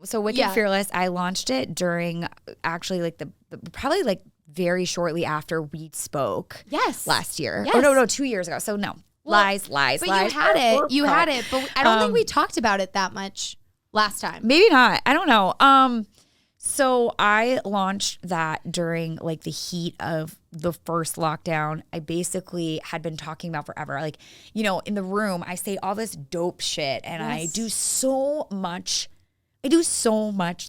So Wicked Fearless, I launched it during actually like the probably like very shortly after we spoke. Yes. Last year. Yes. Oh, no, 2 years ago. So no. Well, lies. But you had it. But I don't think we talked about it that much last time. Maybe not. I don't know. So I launched that during like the heat of the first lockdown. I basically had been talking about forever. Like, you know, in the room, I say all this dope shit and I do so much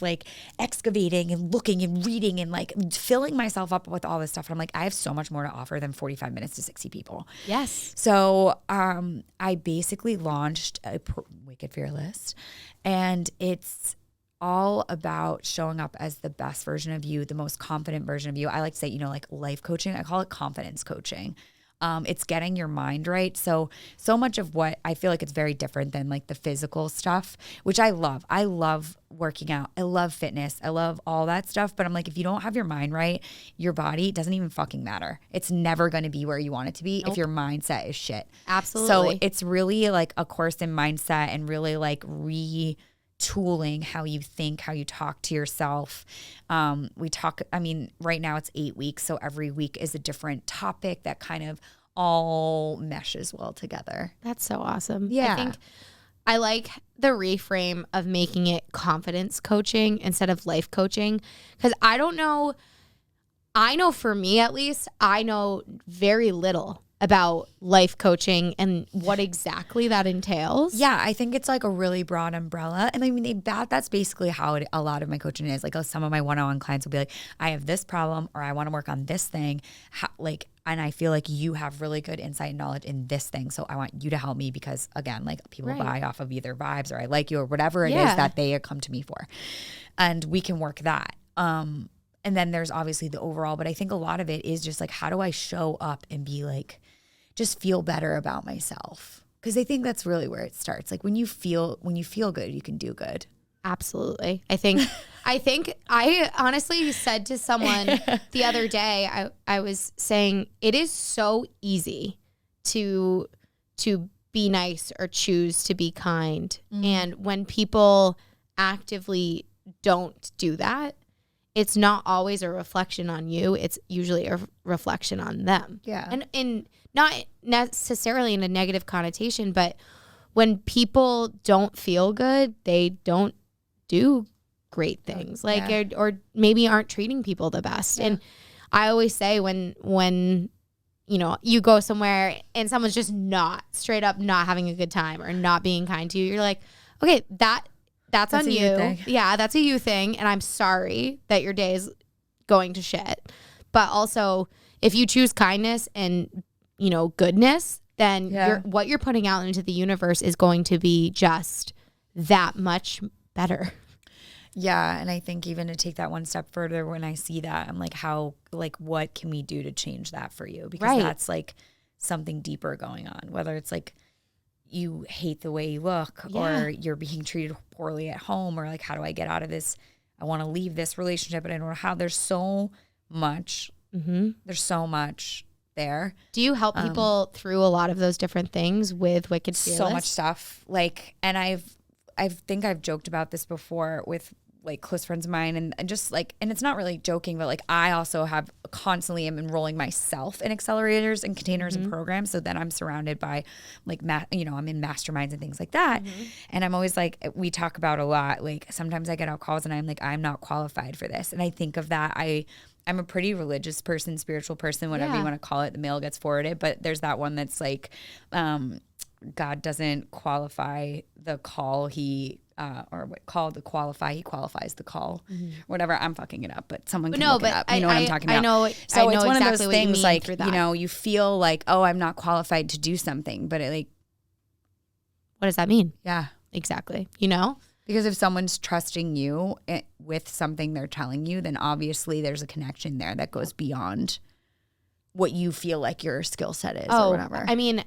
like excavating and looking and reading and like filling myself up with all this stuff. And I'm like, I have so much more to offer than 45 minutes to 60 people. Yes. So I basically launched a Wicked Fearless, and it's all about showing up as the best version of you, the most confident version of you. I like to say, you know, like life coaching. I call it confidence coaching. It's getting your mind right. So much of what I feel like it's very different than like the physical stuff, which I love. I love working out. I love fitness. I love all that stuff. But I'm like, if you don't have your mind right, your body doesn't even fucking matter. It's never going to be where you want it to be if your mindset is shit. Absolutely. So it's really like a course in mindset and really like retooling how you think, how you talk to yourself. Right now it's 8 weeks. So every week is a different topic that kind of all meshes well together. That's so awesome. Yeah. I think I like the reframe of making it confidence coaching instead of life coaching. Because I know for me at least, I know very little about life coaching and what exactly that entails. Yeah, I think it's like a really broad umbrella. And I mean, that's basically how a lot of my coaching is. Like some of my one-on-one clients will be like, I have this problem or I want to work on this thing. And I feel like you have really good insight and knowledge in this thing. So I want you to help me because, again, like people buy off of either vibes or I like you or whatever it is that they come to me for. And we can work that. And then there's obviously the overall, but I think a lot of it is just like, how do I show up and be like, just feel better about myself? Because I think that's really where it starts. Like when you feel good, you can do good. Absolutely. I think I honestly said to someone the other day, I was saying it is so easy to be nice or choose to be kind. Mm. And when people actively don't do that, it's not always a reflection on you. It's usually a reflection on them. Yeah. And not necessarily in a negative connotation, but when people don't feel good, they don't do great things. Or maybe aren't treating people the best. Yeah. And I always say when you know, you go somewhere and someone's just not straight up not having a good time or not being kind to you, you're like, okay, that's on you. Yeah, that's a you thing. And I'm sorry that your day is going to shit. But also, if you choose kindness and, you know, goodness, then what you're putting out into the universe is going to be just that much better. Yeah. And I think even to take that one step further, when I see that, I'm like, what can we do to change that for you? Because that's like something deeper going on, whether it's like, you hate the way you look or you're being treated poorly at home or like, how do I get out of this? I want to leave this relationship, but I don't know how. There's so much. Mm-hmm. There's so much there. Do you help people through a lot of those different things with Wicked Fearless? So much stuff. Like, and I think I've joked about this before with like close friends of mine and just like, and it's not really joking, but like I also have constantly am enrolling myself in accelerators and containers and programs. So then I'm surrounded by like, I'm in masterminds and things like that. Mm-hmm. And I'm always like, we talk about a lot. Like sometimes I get out calls and I'm like, I'm not qualified for this. And I think of that. I'm a pretty religious person, spiritual person, whatever you want to call it. The mail gets forwarded. But there's that one that's like, God doesn't qualify the call he qualifies the call. Mm-hmm. Whatever, I'm fucking it up, but someone can look it up. You know what I'm talking about. It's one exactly of those things like, you know, you feel like, oh, I'm not qualified to do something, but it like, what does that mean? Yeah, exactly. You know, because if someone's trusting you with something they're telling you, then obviously there's a connection there that goes beyond what you feel like your skill set is or whatever. I mean,